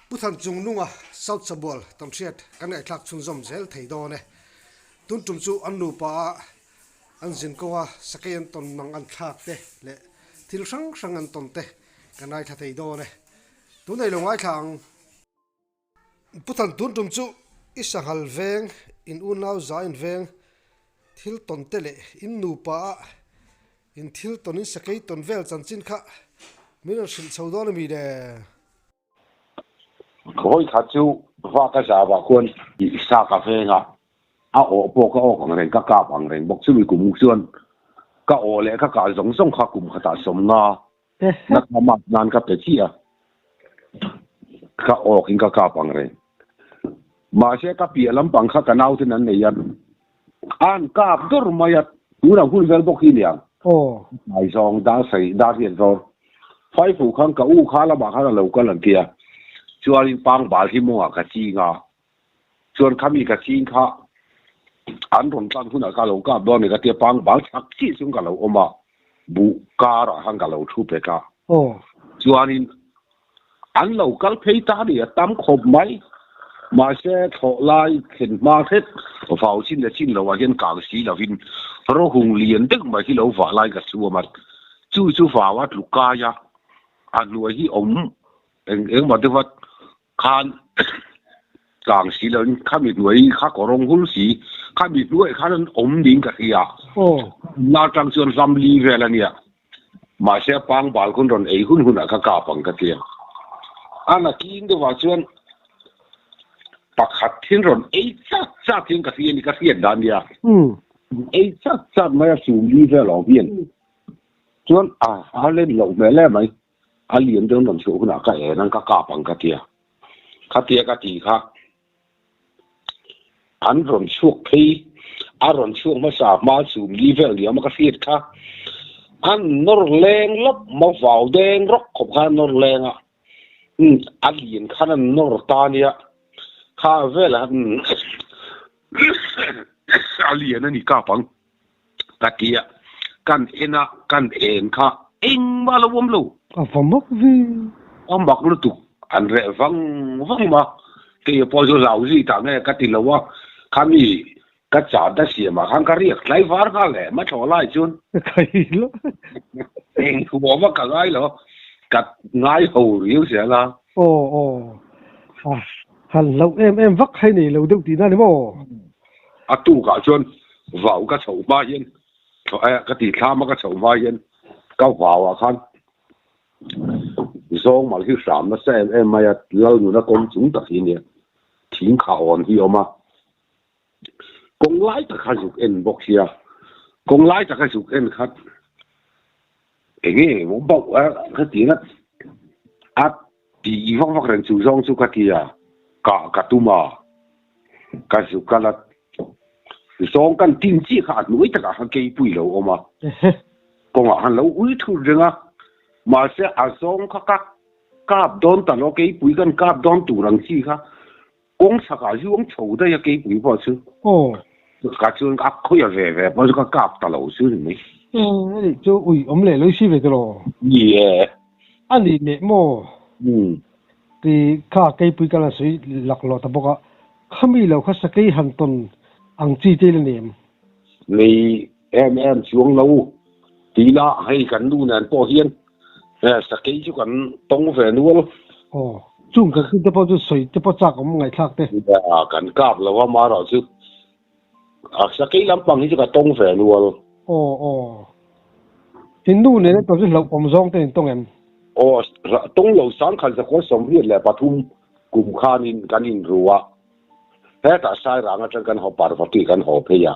Buthan chung nunga South Sabol tamsiat kan ai thlak chun zom zel thei do ne tun tum chu an nu pa an zin ko wa sakayan ton mang an thak te le thil sang sang an ton te kan ai tha thei do ne tu nei longai thang Buthan tun tum chu isahal veng in unau za in veng thil ton te le in nu pa in thil ton in sakay ton vel chan chin kha min sil chho do ne mi de khối khát chú hoa cái sao và quân sa cà phê ngà à ở bộ cái ởของ人个家帮人目前为古算个ở咧个家种种较古较大什么那他妈难个别起啊个ở cái个家帮人mà sẽ cái别lắm帮个nào thì nên này an cáp đôi mà ya đủ là hun vel bốc hi liang mai song đã xây đã hiện rồi phải phụ khang cái u khá là bà khá là lâu cái lần kia chuan pang bal hi mo ka chi nga chuan khami ka chi kha an ron tan huna ka lo ka do me ka te pang bal thak chi sung ka lo oma bu ka ra hang ka lo thu pe ka chuan in an lo kal phei ta ni tam khop mai ma se tho lai khen ma thet phao chin le chin lo wa hian ka si lo vin ro hung lian dek ma hi lo wa lai ka chu ma chu fa wa lu ka ya an lu hi om eng ma de wat khan càng xí lớn khá bị nuôi khá có rong hul xí khá bị nuôi khá nên ốm đinh cả kia na trang xuân làm li về là nè mà sẽ bang bảo con rồi ấy hun hun ở các cả bằng cái kia anh là kinh đó vào xuân bạc hạt thiên rồi ấy chắc thiên cái kia cái kia đàn nè ấy chắc mà xử lý về lòng biển xuân anh lên lồng mẹ lên mày anh liền trong lòng số hun ở cái năng các cả bằng cái kia khát tiệt cái gì khác anh run chuộc khi anh run chuộc mà sao mà chịu lý về liền mà cái tiệt khác anh nổi lên lắm mà vào đen róc không hay nổi lên à anh liền khá là nổi tan vậy khá về là anh liền anh đi cả bằng cái tiệt can en khá em mà lâu lâu vom mok vi ông bạc lu tu anh rẽ văng mà cái bao giờ giàu gì ta nghe cái tiền lâu á kami cái trả đã xỉa mà khang cái riêng lấy vár cái lẽ mà thò lại chun cái lo em khu mà cái ngay lo cái ngay hầu yếu xỉa là hẳn lâu em vắt hay này lâu đâu tí nào đấy mò tu cả chun vào cái chậu ba yên cái tiền tham cái chậu ba yên cái vào khăn xong mà khi sắm nó xem em mày lâu nữa nó công chúng ta thì nè thiên khảo on hiểu mà công lái ta khai dục em bốc xia công lái ta khai dục em khác cái nghe muốn bốc cái tiếng á thì phong phát triển chủ trong cái kia cả tu mà cái dục cái là xong cái tin chỉ khác nuôi ta cả cái bụi lâu mà công à hắn lâu uy thu riêng á mà sẽ xong các cáp đón ta nó cái bụi cái cáp đón tủ răng chi khác công xã cả dùng châu đây cái bụi bao nhiêu cái chuyện ác khơi về bao nhiêu cái cáp ta lâu xíu này này cho ui lệ lối xí về rồi anh đi nè mò thì cái bụi cái là suy lạc lọt ta bốc không bị lâu khách cái hàng tuần ăn chi thế là niệm này em xuống lâu tí là hay cần đủ nền bảo hiểm cái chú cần tông về luôn chung cái cái bao nhiêu水这包炸咁ngày khác đấy cần cáp là mà rồi chứ cái làm bằng cái tông về luôn hiện nu này nó là ông rong tên tông em tông lâu sáng khai sẽ có sống hiện là Pathum cùng khan inกันin rùa thế ta sai rằng trong cái họ bảo vật cái họ bây giờ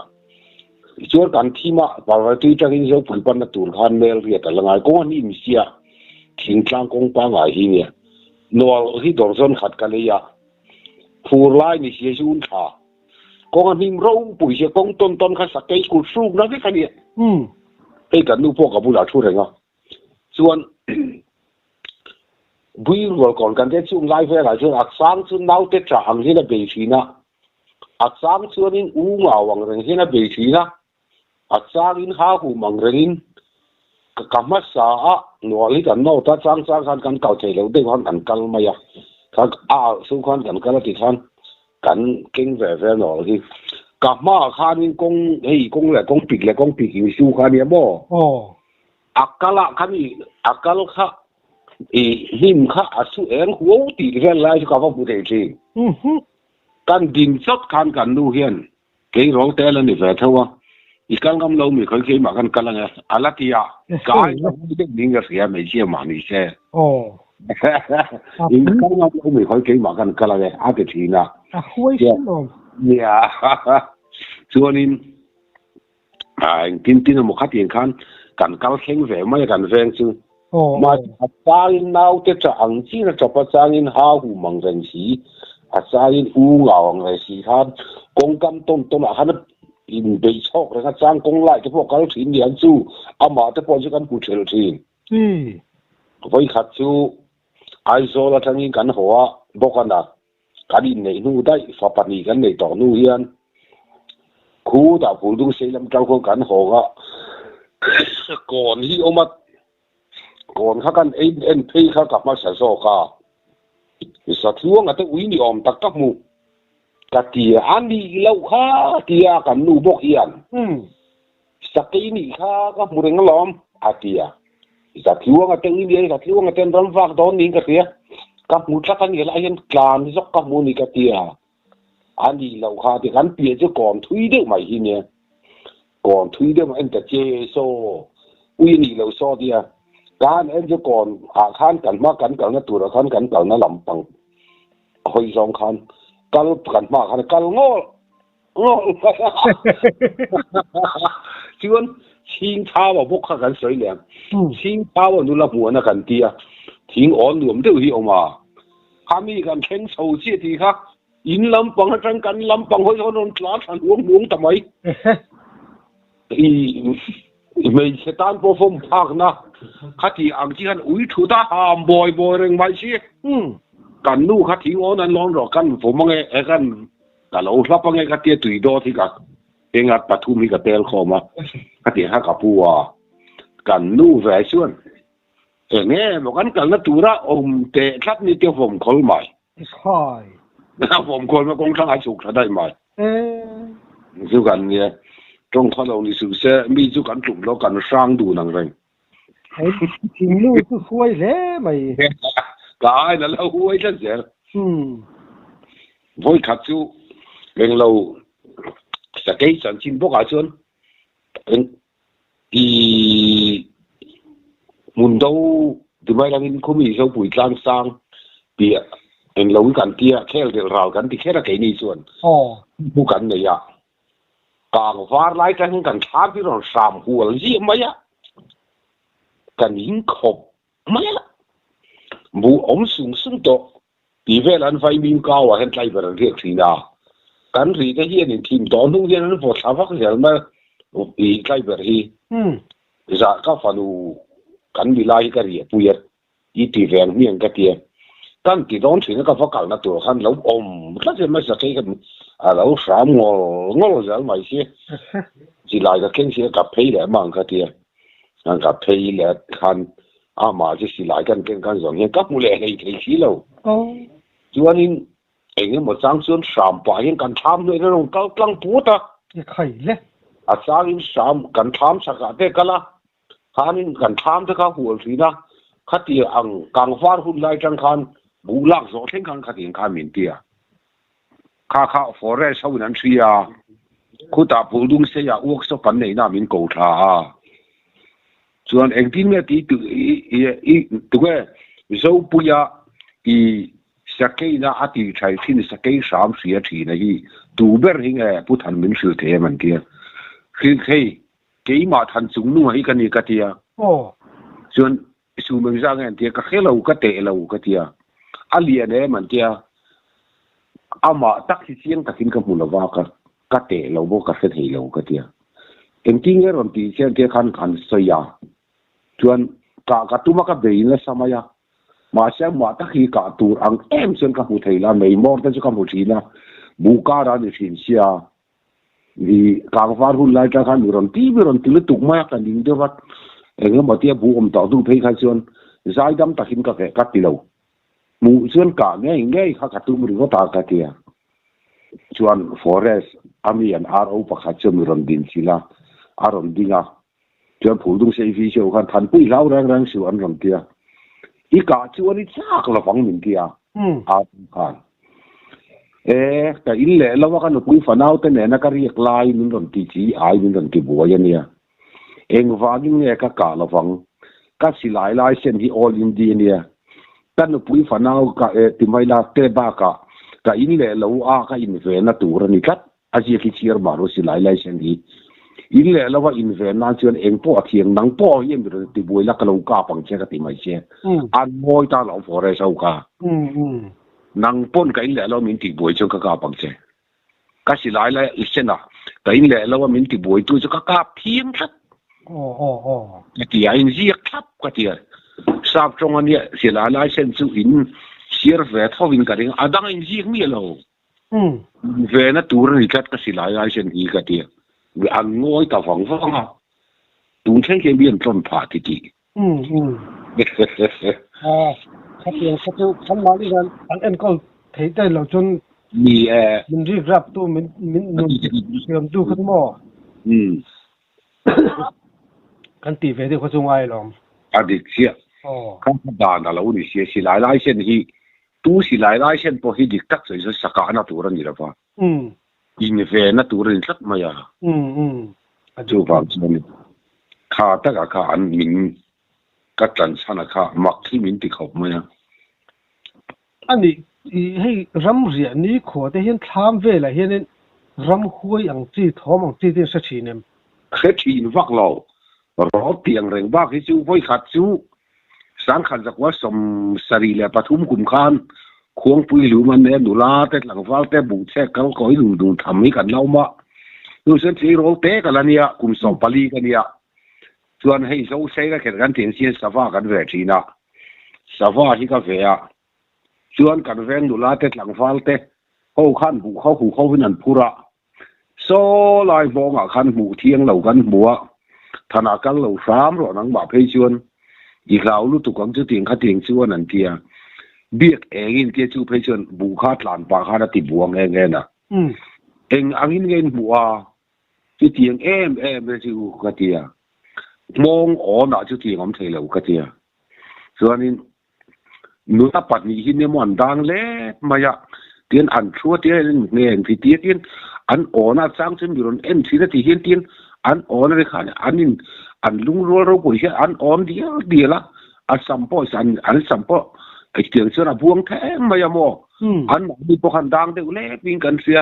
chúaกันที่มาbảo vật trong cái số phụ quan là tuần khan mail việc là ngày công an im xia thiên trang công ba ngày hi nè nô hi đồ dân khát cái này à phù lai ni xia xuân thà công an im râu bùi xia công tôn khát sắc cái cột sung nó cái này cái nu po cả bùi là出来啊chúa bùi rồi còn cái chung lai về là chúa sáng chúa nấu cái trà hàng hi là bể thủy na sáng chúa nên uống ngào bằng rằng hi là bể thủy na sáng in ha hu bằng rằng in cái mắt sa nuôi cái nó ta trang kan cầu thể lâu đây hoàn cảnh cần mày à 他苏宽กันก็ติคันกันเก่งแฝงหน่อยที่กลับมาคันกงกงเลยกงปีกสู้คันเนี่ยบ่อักกะละคันนี้อักกะละค่ะหิมค่ะสู้หัวตีเรื่องไรที่เขาพูดเองกันดินซับกันดูเห็นเกี่ยร้องแต่ละนี่แฝงเท่าว่าอีกการกำลังมีคนเคยมากันละไงอะไรที่กายไม่ได้ดิ้งกับเสียไม่เชื่อมันนี่ใช่อีกการกำลังมีคนเคยมากันละไงอาทิตย์น่ะห้วยสิโนเนี่ยส่วนนี้กินหมกขัดยังกันกัลเข่งแฝงไม่กันแฝงซึ่งมาจางอินนาวจะอังจีนะจะจางอินหาหูมังเรนสีจางอินอูเหงาอะไรสีท่านกงกำต้นหันอินไปชอกนะครับจางกงไล่จะพวกกัลถิ่นเดียนสู้อามาจะพอจะกันผู้เชี่ยวชาญไว้ขัดสู้ไอโซลทั้งนี้กันหัวบอกกันนะการอินในนู่ได้ฟ้าปนีกันในต่อนู่เฮียนคู่ดาวผู้ดูเสียลำเจ้าของกันหัวก่อนที่ออกมาก่อนเขากันเอ็นพีเขากลับมาเสียโซกาสัตว์ล้วงอาจจะวิ่งออมตักมูกตีอันนี้เล่าข้าตีกันนูบกเอียนสักทีนี่ข้าก็มุเรงล้อมอาตีสัตว์ล้วงอาจจะวิ่งสัตว์ล้วงอาจจะรำฟักตอนนี้ก็เสียกับมุดสักกันอย่างไรยันกลางสักกับมูนี่ก็ตีอันนี้เล่าข้าที่กันเปลี่ยนจะก่อนทุยเด็กใหม่ที่เนี่ยก่อนทุยเด็กมันจะเจโซวิ่งนี่เราโซเดียการเอ็นจะก่อนขันกันมากันนะตัวละขันกันนะลำปังหอยสองขันกันมาขันกันงอชวนชิงท้าว่าพวกข้ากันสวยแล้วชิงท้าว่าดูละหัวนะกันเดียทิ้งอ่อนรวมเดี๋ยวที่ออกมาข้ามีกันเข่งโซ่เสียทีค่ะอินลำปังจังกันลำปังหอยเขาโดนล้าสันหวงทำไมไม่ใช่ตานพอฟมพักนะขัดที่อังที่กันอุ้ยถูตาหามบ่อยเรื่องไม่ใช่กันนู่ขัดที่อ๋อนั้นร้องรอกันผมว่าไงกันแต่เราทับว่าไงขัดที่ตุยโดที่กันเองอัดปฐุมมีกับเตลคอมาขัดที่ฮักกับผัวกันนู่แฝงส่วนเนี่ยบอกกันนะตัวละอมเตะขัดนี่เจ้าผมคนใหม่ใช่นะผมคนมาคงทั้งอาสุขได้ไหมส่วนกันเนี่ยจงทะเลาะนี่สุดเสียมีจุกันจุ่มแล้วกันสร้างดูนังเร่งไอ้ทิ้งลูกก็ช่วยแล้วไหมกายนั่นเราช่วยจังเสียไว้ขัดจู่เรื่องเราสเกย์สันชินพวกอาชญอีมุนโตดูไม่ได้เป็นคนมีเขาปุ๋ยกลางสร้างเปียเองเราวิกันเตี้ยแค่เรื่องราวกันที่แค่ละแค่นี้ส่วนผู้กันเนี่ยกางฟ้าไล่กันกันช้าที่เราสามหัวยี่ไม่ยะกันยิงขบไม่ยะบูอมสูงโตปีเวลันไฟมีก้าวเห็นใจเป็นเรื่องสีดากันสีที่เฮียนทีมตอนนู้นเฮียนั้นพอสาวก็เห็นมาปีใจเป็นที่จะก็ฟันูกันวิไลกันเรียปุยยี่ตีแรงเมียงกันเตียกันที่โดนถึงก็ฟักกันนะตัวขันเราอมก็จะไม่สักแค่กันเราสามงอจะไม่ใช่จีไลก็เข่งเสียกับเพย์แหละมั่งกันเตียนั่นกับเพย์แหละขันมาจะจีไลกันเก่งกันสองอย่างกับมูลเลยที่สีเราจวนนี้เองมันสร้างส่วนสามป่ายังกันทำด้วยนั่นก็กลางปูตะยังไงเลยสร้างสามกันทำสักแต่กันละขันกันทำที่เขาหัวสีนะขัดที่อังกลางฟ้าหุ่นไล่จังขันบุลักโซ่เท่งขันขัดที่ขันมินเตียข้าฟอร์เรสเขานั้นเสียคุณตาผู้ดุงเสียอ้วกสปันในน้ามินกูท่าส่วนเองที่เมื่อที่ตัวเราปุยอีสเกย์น่าอธิษฐานที่สเกย์สามเสียทีนะฮีตัวเบอร์หิงผู้ทันมินสุดเทมันเดียคือเกี่ยมาทันสูงนู่นให้กันนี่กันเดียส่วนสูงมันจะเงินเดียก็แค่เราก็เตะเราก็เดียอันเลียเนี่ยมันเดียอามาตักที่เสียงตักกินกับมูลว่ากก็เตะเราโบก็เสียให้เราก็เดียเอ็งที่เงี้ยรอนที่เสียงเดียขันเสียส่วนกะตุ้มก็เบย์นะสมัยมาเสียมาตักที่กะตูอังเอ็มเสียงกับผู้ไทยละไม่มอร์แต่จะกับผู้จีนนะบุการันสินเสียดีกางฟ้าหุ่นไล่กันรอนที่เลือดตุกมากกันดิ้งเดียวว่าเอ็งก็มาเทียบบุอมต่อดูเพย์ขันส่วนใจดำตักกินกับแกกัดตีเรา mu chuan ka nge kha katum ri ta ka tia chuan forest ami an ro pakhat chum ron din sila aron dinga chuan phudung sei fi cheu khan than pui lau rang su an ron tia I ka chuan I chak la wang min tia a khan ka in le lawa kan pui fanau te ne na ka riak lai min ron ti chi ai min ron ti bo ya nia eng wangin nge ka la wang ka silai lai sen hi all India nia kan pui fanau ka ti mai la te ba ka in le lo a ka in ve na tur ni kat a ji ki chiar ma ro silai lai sen hi in le lawa in ve na chuan eng po thiang nang po yem ro ti boi la ka lo ka pang che ka ti mai che an moi ta lo fore sau ka nang pon ka in le lo min ti boi chu ka pang che ka silai lai isena ka in le lo min ti boi tu chu ka phiang khat cái in riêng thấp cái tiền sắp trong anh ấy sẽ là sen chú in share về thâu in cái đấy đang in riêng mi lâu về nó tour này cái sẽ là sen đi cái tiền vì anh ngồi tàu phẳng phẳng à đúng thế cái miền trong phá thì chị cái tiền cái chú khám nói đi rằng anh có thấy đây là chôn mình riêng rap tu mình làm tu khát mò kan ti ve de ko chung ai lom adik sia kan da na lo ni sia si lai sen hi tu si lai sen po hi dik tak sai saka na tu ran ni ra fa in ve na tu rin tlak ma ya aju va chani kha ta ka an min ka tlan sana kha mak thi min ti khop ma ya ani hei ram ria ni kho te hian thlam ve la hian ram huai ang chi thom ang chi te sa thi nem khe thi in vak lo rõ tiếng rèn bác cái chú với khát chú sáng khát giặc quá sầm sari là pathum cùng khan khuang pui lưu man nè đủ la tết lăng phal tết bù xe căng cõi đủ đủ thầm mấy cảnh lâu mà tôi sẽ thấy rồi tết cái là nia cùng sòng pali cái nia chuan hay dấu xe cái cái tiền xin sava cái về thì na sava thì cái về à chuan cái về đủ la tết lăng phal tết khâu khan bù khâu với nền pura so lại vong à khan bù thiêng lâu gần bùa thằng nào căng lâu sám rồi nắng bảo phê chuanอีกแล้วรู้ตุกังจะเตียงขัดเตียงชวนนั่นเทียเบียกเองเทียจูเพชรบุคาดหลานปากขาดติบัวเงี้ยน่ะเองอังอินเงินบัวจะเตียงเลยจูขัดเทียมองอ๋อน่ะจะเตียงอมเทลขัดเทียส่วนนี้นู้นปัดนี้หินเนี่ยมันดังเล็บมาอยากเตียนอันชั่วเตียนเนี่ยที่เตียนอันอ๋อน่ะสร้างขึ้นอยู่บนเอ็นที่นั่นที่เห็นเตียนอันอ๋อนั่นเลยค่ะอันนี้อันลุงรัวเราปุ๋ยอันอ่อนเดียวละอันสัมปออันสัมปอไอเตียงเสือพวงแท้ไม่ยามออันมีพวกขันดังเด็กเล็กวิ่งกันเสีย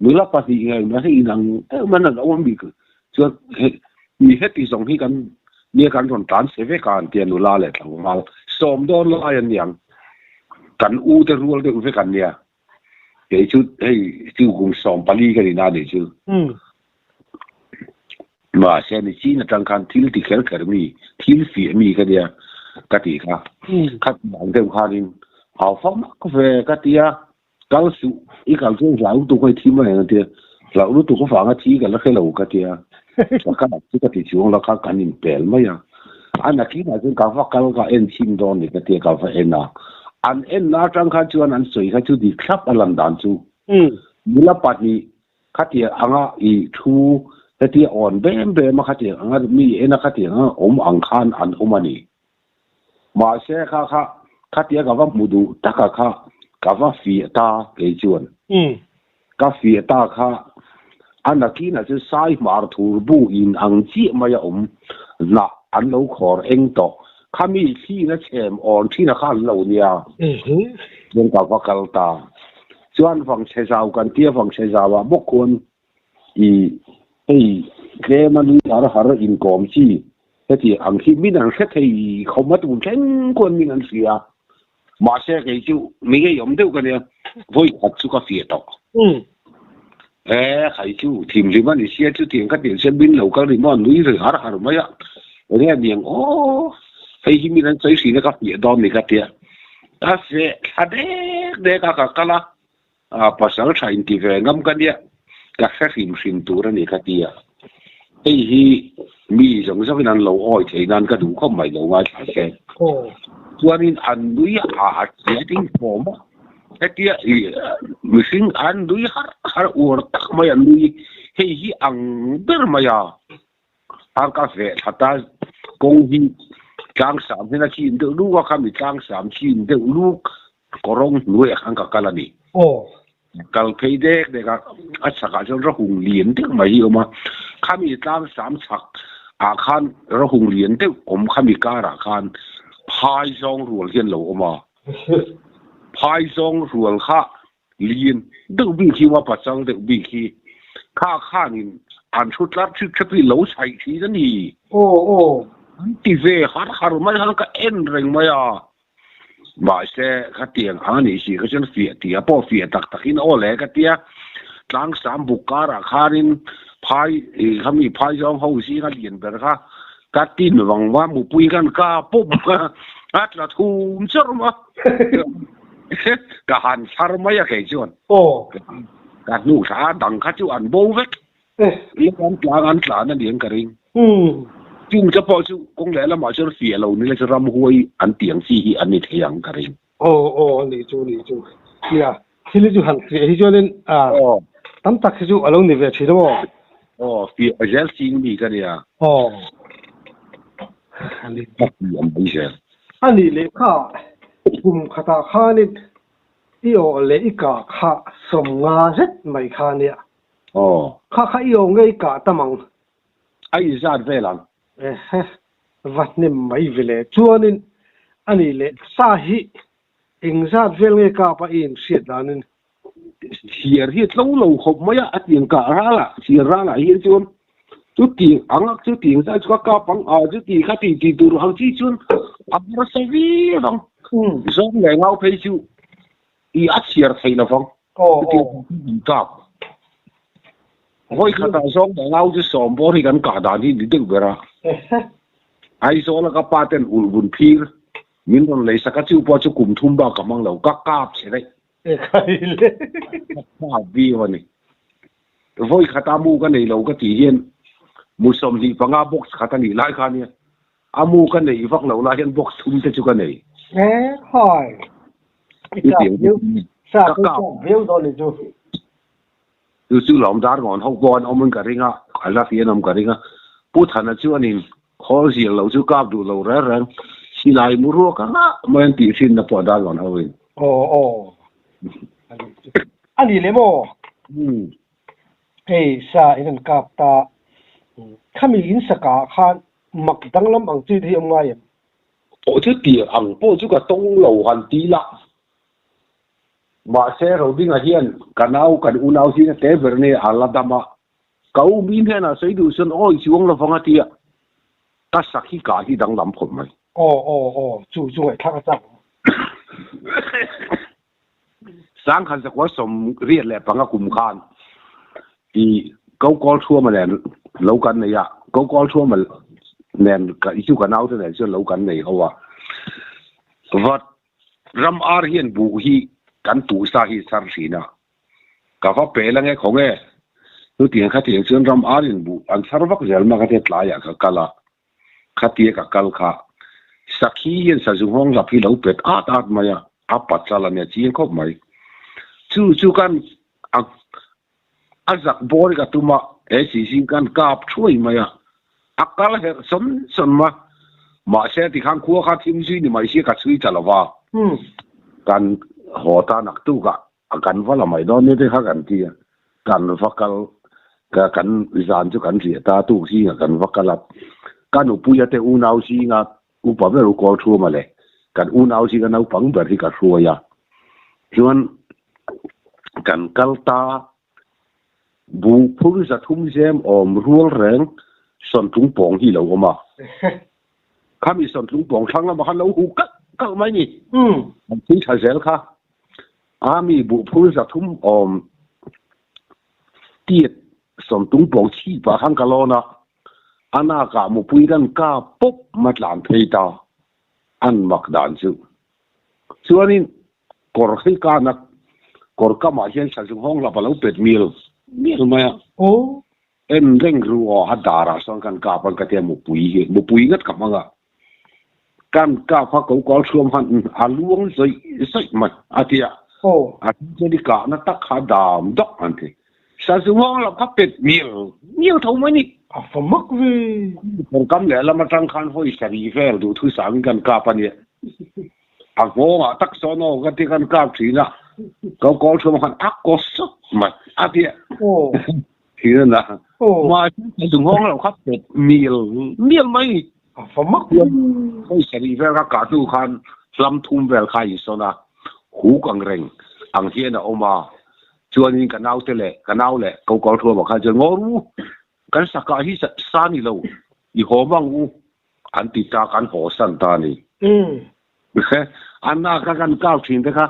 มือละปัสยังไงมาให้นังมันนั่นเอามีคือส่วนมีเหตุที่สองที่กันเนี่ยการทนทานเสวการเตียนุลาเลยทั้งมาสมโดนลายอย่างกันอูแต่รัวเด็กเวกันเนี่ยเดี๋ยวชุดให้ชื่อกุงสมปารีกันนี่น่าเดี๋ยวชื่อมาเช่นจีนจังการที่ที่เคยมีที่ฝีมีกันเดียกติกาขัดหลังเดิมขาดินเอาฟังก็เวกติกาเก้าสุอีกการเรื่องเราตัวใครที่มาอย่างเดียเรารู้ตัวก็ฟังกันที่กันแล้วแค่เรากติกาแล้วก็ที่กติช่วงเราข้ากันนินเปลไม่ยังอันนั้นที่มาจนการฟังกันก็เอ็นชิมโดนนี่กติกาฟังเอ็นนะอันเอ็นน่าจังการชวนอันสวยเขาจูดีครับอลังดานจูมุลปัดนี้ขัดเดียอ่างอีทูแต่ที่อ่อนเบ้มาขัดเดียงมีเอ็นขัดเดียงอังคารอันมันนี่มาเช่ค่ะขัดเดียกับว่ามุดูตักค่ะกับว่าฟีตาเกจวนกับฟีตาค่ะอันนั้นที่น่ะจะใช้มาถูบูอินอังจีมาอย่าน่ะอันเราขอเองต่อข้ามีที่น่ะเชื่อมอ่อนที่น่ะข้าเราเนี่ยยังกับว่ากัลตาส่วนฝั่งเชจาวกันเที่ยวฝั่งเชจาวบุคคลเคลมันมีอะไรอินกอมจีแต่ที่อังที่มีนังเสถีเขามาดูเช่นคนมีนังเสียมาเช่ก็จะมีแค่ยอมเดียวกันเนี่ยvuiขัดสุขเสียต่อใครจู่ทีมที่มันเสียจู่ทีมก็เดี๋ยวเส้นบินเหล่าก็เลยมันลุยเลยหาไม่อะวันนี้เนี่ยโอ้ใครที่มีนังใจสีนะครับเดี๋ยวดอมนี่ก็เดี๋ยวถ้าเสียถ้าเด็กก็ละภาษาไทยที่เวงกันเนี่ยก็แค่ฟิมตัวนี่ก็เดี๋ยวไอ้ที่มีสองสามนั้นเราอ้อยที่นั่นก็ดูเข้าไม่เราว่าใช่ chuanin an nui a cheting form etia missing an nui har ur tak mai an nui hei hi ang ber maya har ka ve thata kong hi tlang sam hena chi de lu wa khami tlang sam chi de lu korong nui ang ka kalani kal pheide de ka achaka jol ro hung lien de mai oma khami tlang sam chak a khan ro hung lien de om khami ka ra khan phai song rual hian lo oma phai song rual kha lien de bi khi wa pa chang de bi khi kha khanin an thut lat chu chapi lo sai thi ni ti ve har mai har ka en reng maya mà sẽ cái tiền anh ấy chỉ cái chuyện phiền thì bao phiền đặc đặc in ô lẽ cái tia lang sam bục cá ra kharin phai kami phai trong hậu sĩ cái liền bờ cái tin vòng qua một bụi gan cá bốc át là thu chớ mà cái hàng sar mấy cái chuyện cái nụ sa đằng cái chuyện ăn bố vết liên ăn nó liền cái ring chung cho bao nhiêu công lẽ là mà cho phiền lâu nên là cho ram huay ăn tiếng gì ăn ít hàng cái ring lý chú yeah khi lý chú hẳn thì cho nên tắm tắc khi chú ở lâu này về chỉ đâu phiền ở dưới xin gì cái này anh đi lấy cả cùng khát khát nên yêu lấy cả khát sầm ngà rất mấy khát nè khát yêu ngay cả tâm ang ai ra về làm vật nem mấy về lệ chúa nên anh đi lấy sa hi in ra về ngay cả ba in xiết là nên xiết hi lâu không mấy à tiền cả ra là hiện chuan chú tiền ăn chú tiền ra chú cá bằng chú tiền cái tiền từ hàng chi chuan ăn nó sẽ vi vong giống ngày ngao phê chú đi ăn xiết hay là vong tiền cả hồi khát giống ngày ngao chú sòng bò thì gần cả đàn đi được vậy ra ai số là các ba tên ul bun phi mình còn lấy sắc chú bò chú cùng thum ba cả mang lẩu các cáp thế đấy vi vậy này hồi khát mu cái này lẩu cái gì hiện mu som gì bằng box khát này lại khát này amu cái này vác lẩu lại hiện box thum thế chú cái này hỏi cái tiếng sao cái tiếng đó là chú làm ra ngon học bòn ông mình cái gì ngà cái là phiền ông cái gì ngà bút thành là chú anh em khó gì lẩu chú cáp đủ lẩu ra rồi xí lại mua ruốc á mình tiền xin là bỏ ra ngon hơn anh đi lấy bộ sa ilan cáp ta kami in sa cả khan mặc đăng lắm bằng chữ thì ông ngay chú tiền ăn bộ chú cái tông lẩu hành tí lạ mà xe rồi đi ngay hiền cái nào xí tế về này là đam mà cậu mình thế nào xây được sân ôi xuống là phong tiệt ta sắc khi cả khi đang làm phồng mày chú phải thắc chắc sáng khăn sẽ có sớm riết lẹ bằng cùng khan thì câu câu chua mà nè lâu cắn này à câu câu chua mà nè cái chú cái nào thế này chứ lâu cắn này không à vật ram ar hiền bù hi cắn tủ sa hi sar xí na cả pháp bể là nghe không nghe tôi tiền khách tiền xuyên ram ar hiền bù ăn sar vắc gel mà cái thiệt lại à cái cala khách tiền cái cal kha sakhi hiền sa dung hong là phi lâu pet át mà ya áp bắt ra là nhà chiên khóc mày chú can azak bor ka tuma si sin kan kap chui maya akal he son ma se ti khang khu kha thim ji ni mai se ka chui chalawa kan hota nak tu ka kan wala mai don ne de kha kan ti kan vakal ka kan zan chu kan ri ta tu si kan vakala kan u puya te u nau si nga u pa ve ru ko thu ma le kan u nau si ka nau pang ber ri ka thu ya chuan kan kalta bu phun sa thum jem om rual reng son tung pong hi lo ma khami son tung pong thang la ma khan lo hu ka mai ni tin tha zel kha ami bu phun sa thum om tiet son tung pong chi pa hang ka lo na ana ka mu pui dan ka pop mat lam thei ta an mak dan chu chuanin kor khi ka na kor ka ma hian sa jung hong la pa lo pet mil maya em reng ruo ha dara son kan ka pan ka te mu pui ngat ka manga กันก้าวพักกอลช่วงหันอาล้วงใจใส่มันอาทิตย์อาทิตย์นี้กานัตักขาดามดอกอันที่สาสุวงเราพับเป็ดเมียวเท่ามันนี่ฝมักวิผมกำเนิดแล้วมาจังคันห้อยสรีเฟลดูทุสามิกันกาปันเนี่ยอาโกตักโซโนกันที่กันกาทีน่ะกอลช่วงหันอักกอสมันอาทิตย์ทีนั้นนะมาสาสุวงเราพับเป็ดเมียวไหมฝมักห้อยสรีเฟลก็กาดูคันลำทุ่มเวลใครโซนะหูกังเร่งอังเทียนออกมาชวนยิงกันเอาเตะกันเอาแหละกอลทัวร์บอกเขาจะงอรู้กันสักการที่สานี่เราอีหัวบังอูอันติดตากันหัวสันตานี่อันน่ากันก้าวทิ้งนะคะ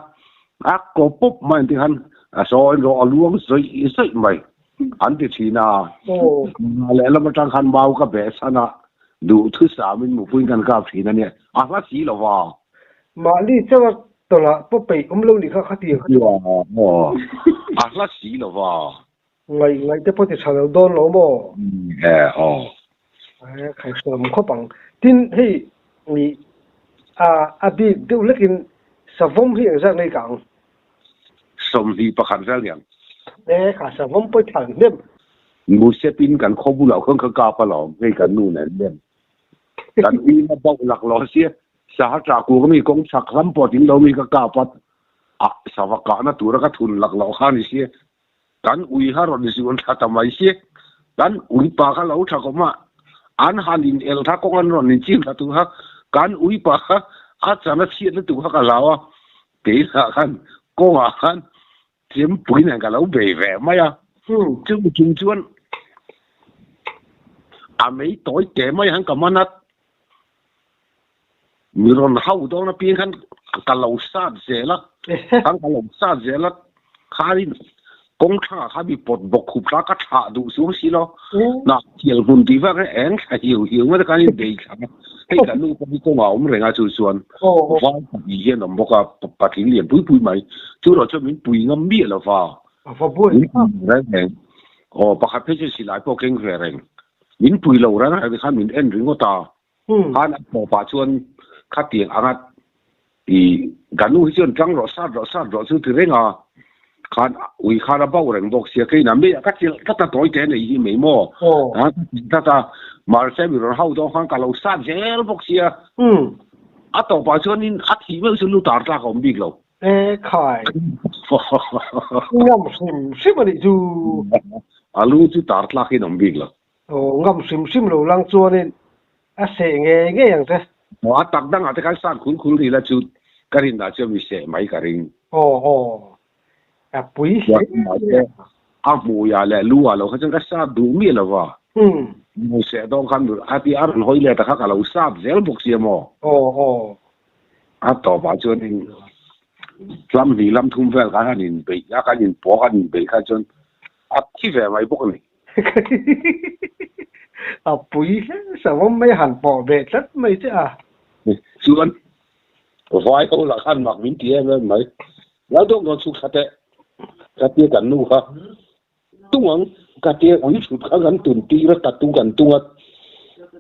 อักก็ปุ๊บมันที่คันซอยรอล้วงใส่ไม่อันที่ทีน่าแล้วมันจังคันเบาก็เบสนะดูทุสามินหมู่พูดกันก้าวทิ้งนั่นเนี่ยละสีหรอวะมาลีเจ้าตัวละปุ๊บไปลูกนี่เขาตีเขาละสีหรอวะไงแต่พอจะชาเราโดนล้มบ่ใครสมข้อปังทิ้งให้มีบีเดี๋ยวเล็กินสมที่อย่างไรกังสมที่ประคันเรื่องค่ะสมไปถังเนี่ยมูเซปินกันข้อมูลเราเครื่องกาปลอมให้กันนู่นนั่นเนี่ยกันมีมาบอกหลักล้อเสียสหจากกูก็มีกองฉักลำปอดถึงเรามีกากาปัดสาวกานะตัวเราก็ทุนหลักล้อข้านี่เสียกันอุยฮารอดิสิวันทัตมาเสียกันอุยปากเราทักออกมาอันฮันดินเอลทักกันรอนิจิมทัตุฮะกันอุยปากอาจารย์เสียนั่นตัวกันเราเดี๋ยวกันก็ว่ากันเสียมปุ๋ยนั่นกันเราเบื่อไหมจึงชวนไม่ต่อยแต่ไม่หันกับมันนัดมีรอนเฮาตรงนั้นเพียงกันกันเราซาดเสียละทั้งกันเราซาดเสียละข้าดิกงท่าข้ามีปดบกขุบรักกระถาดูสูงสิเนาะน่ะเกี่ยวหุ่นดีว่าเอ็งเหี่ยวไม่ได้การเด็กครับให้กันลูกก็มีกงเอาไม่ได้งานส่วนว่าอีเหี้ยนบอกว่าปฏิเลียนปุยไหมจู่เราจะมีปุยงั้นเบี้ยแล้วฟ้าปุยนั่นเองประคับเพชรศิลาพวกเก่งแรงมินปุยเราแล้วนะไอ้ข้ามินเอ็นถึงก็ตาข้านักปอป่าชวนข้าเตียงอางัดอีกันนู่นชวนจังรอซาดซื้อถือเร่งข้าวิข้าระเบ้าแรงบอกเสียกี่น้ำเบี้ยก็ตัดต่อยเจนไอ้ยี่ไม่หม้อถ้ามาเซมิรอนเฮาต้องข้างกันเราซาดเจนบอกเสียต่อป่าชวนนี่ทีไม่รู้ลูกตาตาของบิ๊กเราใครงำซิมมันจูลูกที่ตาตาขี้น้ำบิ๊กเรางำซิมเราลังจวนนี่เสียงอย่างเจ้ว่าตักดังอาจจะการสร้างคุณดีแล้วจุดการินอาจจะมีเสียไม่การินปุยมูยาแหละรู้ว่าเราเขาจะก็ทราบดูมีแล้วว่ามูเสียต้องคำดูอาทิอาร์นหอยเลยแต่เขาก็เราทราบเซลบุกเสียมต่อไปจนลำนี้ลำทุ่มแฝงกันนินไปยากันนินปอกันนินไปกันจนที่แฝงไม่พวกนี้ปุยสมมติไม่หันปอเบ็ดสักไม่ใช่ส่วนไฟเขาหลักขันหมักมิ้นเตี้ยเลยไหมแล้วต้องโดนสุขะเตะกะเตี้ยกันนู่ครับตุ้งกะเตี้ยอุ้ยสุดข้ากันตุนตีแล้วตัดตุ้งกันตุ้ง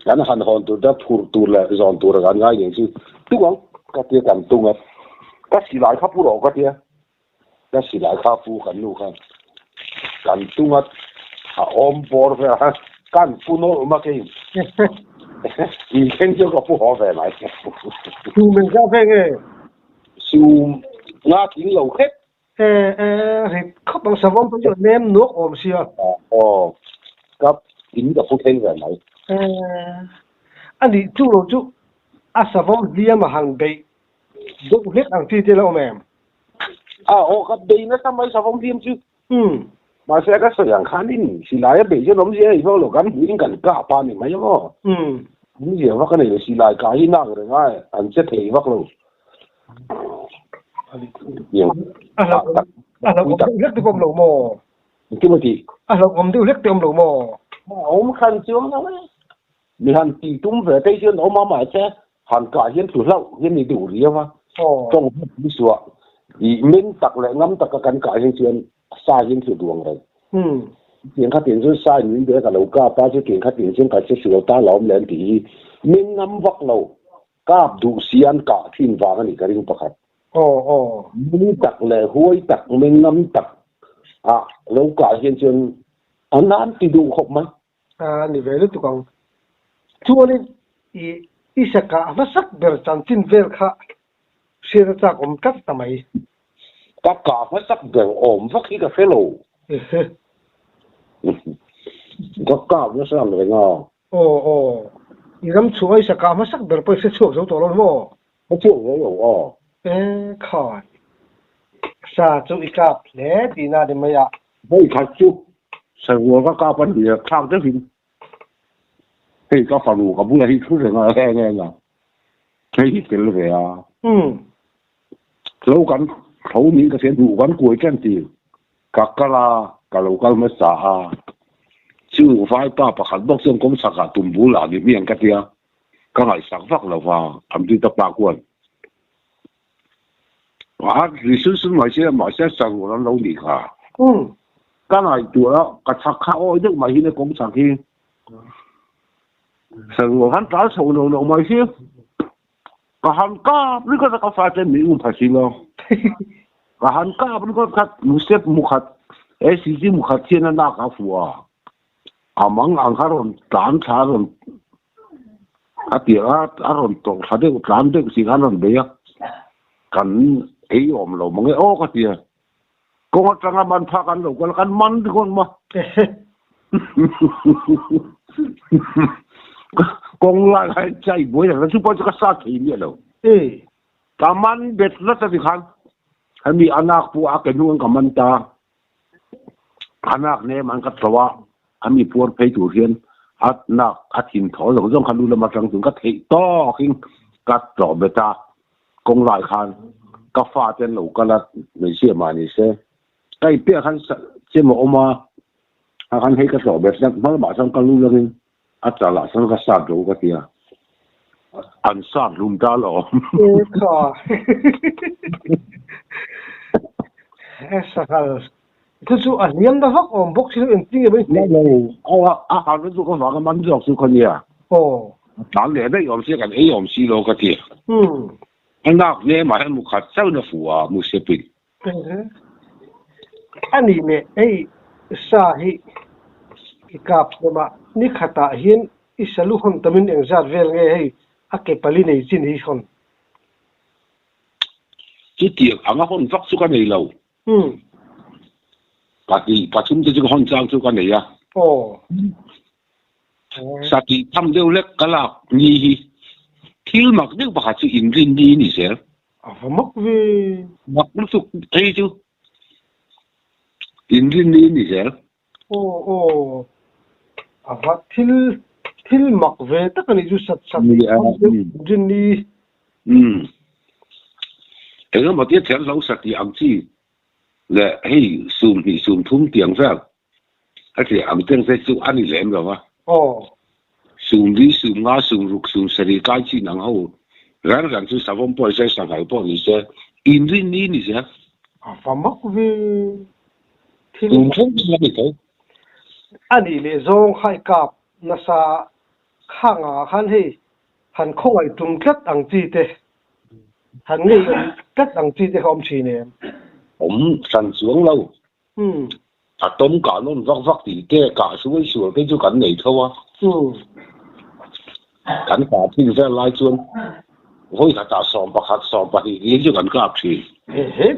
กันหันหอนตัวดับผูตัวแหละจอนตัวกันง่ายอย่างที่ตุ้งกะเตี้ยกันตุ้งก็สีหลายข้าพูดออกกะเตี้ยก็สีหลายข้าพูกันนู่ครับกันตุ้งอมปอร์เพื่อกันพูโนมาเก่งอีกแค่เจ้าก็พูดหอแฝงไหมซูมันจะแฝงซูงาทิ้งเราเข็ดเขาบางสมองเป็นเนมนกอมเสียกับทิ้งกับพูดเท่งแบบไหนอันนี้จู่เราจู่สมองเลี้ยมาหันไปดูเล็กอังที่เจ้าเราแม่กับดีนะทำไมสมองเลี้ยมจู่มาเสียก็ส่วนข้านี่สิลายเบย์จะล้มเสียอีกเพราะเรากันวิ่งกันก้าปานี่ไหมจ๊ะนี่เดี๋ยวว่ากันเลยสิลายกายนั่งเลยง่ายอันจะเทวักเราเราเล็กตัวผมหลงโม่ที่มันที่เราผมดูเล็กตัวผมหลงโม่ผมคันจ้วงนะมีหันตีตุ้มเสือได้เชื่อเอามาหมายแค่หันกายเห็นสุดแล้วเห็นในดูเรียว่าจงพิสูจน์อีมิ้นตักแหลงน้ำตักกันกายเห็นเชื่อซาเห็นสุดดวงเลยเสียงขัดเสียงสุดซาหนึ่งเดียวกับเราก้าป้าจะเก่งขัดเสียงเสียงขัดเสียงสุดตาหลอมแหลมตีมิ้นน้ำวักเรา cáp đủ xiên cả thiên vàng này cái riêng bạc mình tắc lệ huôi tắc mình ngâm tắc lâu cả hiện trường anh ăn thì đủ không mấy ni về lúc tụi con chua lên i sẽ cả nó sắc bền chân tin về khá xưa ta cũng cắt tầm ấy các cả phải sắc bền ổm vắt khi cà phê lồ các cả nó sao rồi ngò i ram chuối sẽ cả nó sắc bền phải sẽ chuột giống tổ lông mò nó chuột rồi khỏi sa chú i cáp lẽ thì na đi mày à bây thật chú sao các cả vấn đề khác tới hình hey các phần của bữa nay thứ rồi nghe nghe nè thấy cái là về lâuกันเขามีเกษตรอยู่วันกวยกันตีกักกะลากะโลกะมะสาชื่อไฟป้าประคันบอกเสียงกงสักตุ่มบูหลาดิเมียงกะเตียก็ไงสักฟักแล้วว่าทำที่ตะปากวน你说是买些生活的努力ค่ะก็ไงตัวแล้วกระชักข้าวนึกมาที่ในกงสักที่生活很早从农买些个汉家你个个发展民唔拍先咯個漢家你個佢唔識唔學時時唔學天啊那個富啊忙硬下輪斬查輪啲輪做下啲斬啲時間輪俾咁我唔留問嘅個啲個我正係問拍緊路個咁問啲個嘛公拉係真係每人都出幫咗個沙田嘅咯。kaman bet la ta dikhan hami anak pu akenu kaman ta anak ne man ka tlawa hami por phei tu hian nak athin tho lo jong khanu lama tang tung ka thei to king ka tlo beta kong lai khan ka fa ten lo kala nei sia ma ni se kai pe khan che mo oma khan hei ka tlo bet nak mal ma sang ka lu lo king atala sang ka sa do ka tia anh sát lùm ta lò sakal itu su aniam da hak om box ini penting ya bang hal itu kan orang manjok su kan ya dan le dai om si kan om si lo ka ti anak ne ma mu khat sau na fu mu se pi ani me sa hi ikap ma ni khata hian isalu hon tamin engzat vel nge hei ake pali nei chin hi hon chi tiek anga hon vak su ka nei lo patum te hon chang su ka nei ya sati tham deu lek kala ni hi thil mak deu ba chu in rin ni se mak ve mak lu su ei chu in rin ni se ava thil mak ve ta kan ju sat jin ni ega ma tie thel lo sati ang chi le hei sum thum tiang fa a ti am teng se chu ani lem lo wa sum li sum nga sum ruk sum sari kai chi nang ho ran chu sa vom po se sa hai po ni se in rin ni se ava mak ve thil thum ni ko ani le zong khai kap na sa khanga khan he han khoi tum khat ang chi te han ngei khat ang chi te hom chi ne san xuống lâu tôm cả nó vắt vắt thì cái cả suối suối cái chỗ cảnh này thôi cảnh cả thiên ra lai chuan với cả ta sòng bạc thì cái chỗ cảnh cáp thì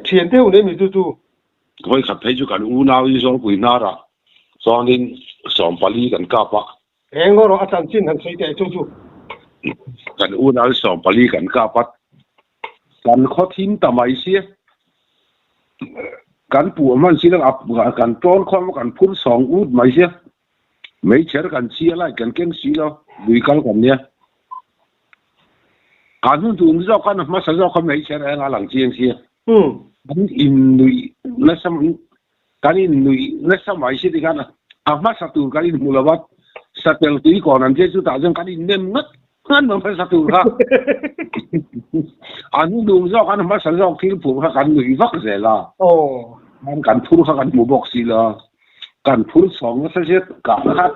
thiên tiêu này mình tu với cả thấy chỗ cảnh u nào như số quỷ na ra cho nên sòng bạc đi cảnh cáp á ngô rồi anh chín hắn thấy cái chú cảnh u nào sòng bạc đi cảnh cáp á cảnh khó thím tầm ấy xía cảnh bùa man xí là cảnh trốn không cảnh phun sòng út mấy xía mấy chế cảnh xía lại cảnh kén xí lo đuổi cảnh cảnh nhé cảnh hôn tụi nó cảnh mà sao không mấy chế là ngang lăng chiên xía cảnh in đuổi nó xăm cảnh in đuổi nó xăm mấy xí thì cảnh mà sao tụi cảnh in mù la vắt sao tụi tụi còn làm chế chú ta rằng cảnh in nem ngất ngất mà phải sao tụi ha anh đuổi nó cảnh mà sao khi phụ cảnh đuổi vắt rồi là cảnh phun cảnh mù bọc xí là cảnh phun sòng nó sẽ cả hát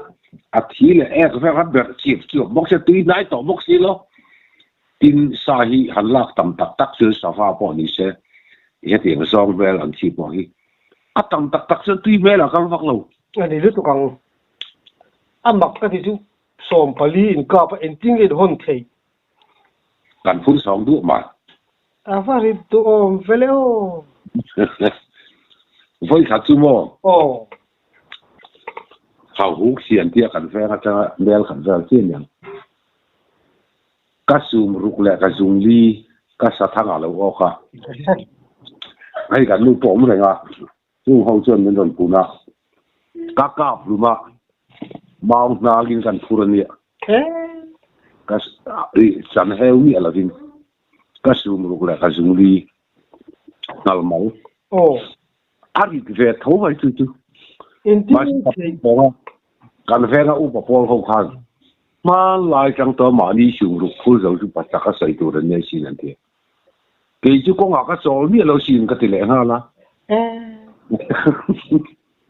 ทีเลยแอบก็แค่แบบจีบบล็อกจะตีได้ต่อบล็อกซีแล้ว tin sa hi han lak tam tak tak chu sa fa po ni se ye tiang song vel an chi po hi a tam tak tak chu tui me la kan vak lo anh đi lúc còn ăn mặc cái gì chú sòm phải đi in cặp in tiếng cái hôn thầy kan phun song du ma à phải đi tụ về leo voi kha chu mo ồ hau hu sian tia kan fe ha cha mel kan vel chen yang ka sum ruk le ka zung li ka sa thang a lo o kha ai kan lu po mo le nga chu hau chen men don pu na ka ka lu ma mau na gin kan phuran ni thế ka san heu ni ala din ka sum ruk le ka zung li ngal mau ồ ari ve tho vai chu chu in ma tiếng thầy kan ve na u pa pol ho khan ma lai chang to ma ni sum ruk phu zo chu pa ta ka sai to ren ne sin an te ke chu ko nga ka sol ni lo sin ka ti le ha la à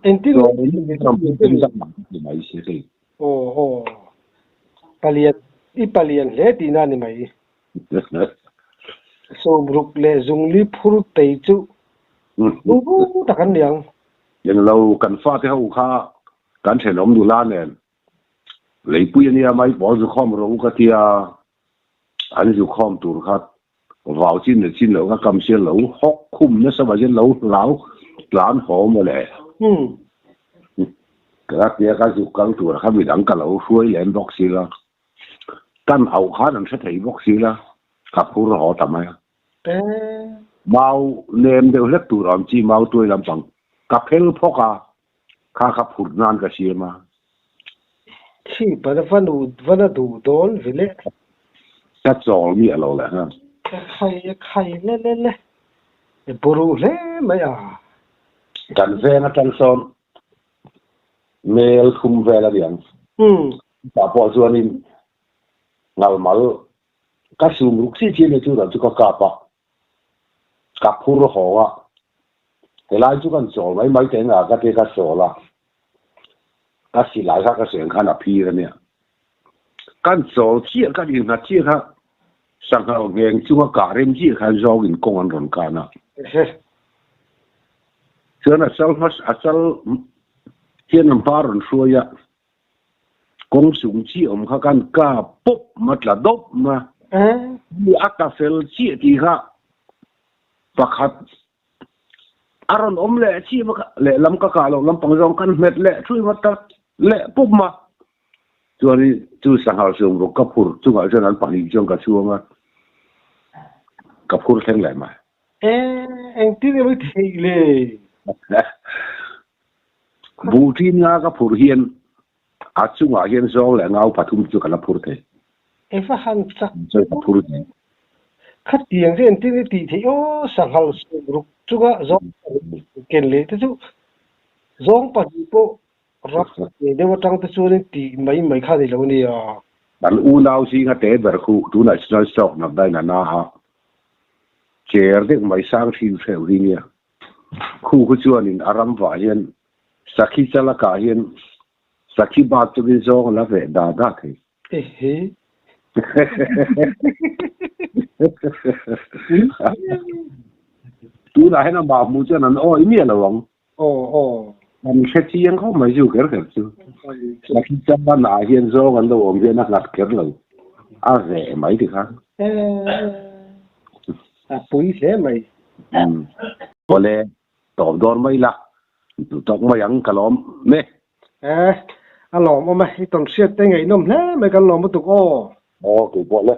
in tiếng so ni kam tin sa ma ni mai se ke ồ ồ palian ít palian lẽ tí na ni mày sòm rục lệ dùng lý phuru tây chú ta kan liang yen lo kan fa te ho kha kan chen om du la nen lei pu ni mai bo zu khom ro ka tia an zu khom tur kha vào chin lo ka kam se lo hok khum na sa ba jen lo lao lan ho mo le ka tia ka zu kang tur kha bi dang ka lo suai len bok si la kan au kha nan se thei bok si la ka pu ro ta mai mau nem de lek tu ram chi mau tu lam pang ka phel phoka kha phur nan ka si ma chi pa da vanu du don vile ta chol mi alo la ha khai le e boru le ma ya kan ve na tan son mel khum ve la diang ta po chuan in ngal mal ka sum ruk si chi le chu ra chu ka pa ka phur ho wa te lai chu kan chol mai te nga ka te ka chola ka si lai ka sen khan a phi ra ne kan chol chi ka din na chi kha sang ha ngeng chu ka rem chi kha zo in kong an ron ka na chuan a sal hian an par ron shuo ya kong sung chi om kha kan ka pop matla dop ma ni aka fel chi ti kha pakhat aron om le chi ma le lam ka lo lam pang jong kan met le chui ma ta le pop ma chuan chu sang hal sum ro ka phur chu ga jan an pani jong ka chuanga ka phur thleng lai ma anh tiếng mới thầy le bu tin nga ka phur hian a chunga hian zong le ngau pathum chu kana phur the em phải han chắc chu ka phur the khát tiền thì anh tiếng thì thầy ô sang hal rục chú ga zong ken le te chú zong pa ji po rak de wa tang te chu ni ti mai kha ni lo ni à dan u nau si nga te ber khu tu na chal stock na dai na ha cher de mai sang thin pheu ri nia khu chuan in aram wa hian sakhi chala ka hian sakhi ba tu bin zong la ve da the he tu na hena ba mu chen an o i mi la wang ồ an khe chi yang kho mai ju ker chu sakhi chamba na hian zong an lo om hian na lat ker lo a ve mai ti kha à pui thế mày ole tom dor mai la tu tok mai ang kalom me à lòm mà cái tuần siết tay ngày nôm thế mày cần lòm một tục ô o ku po le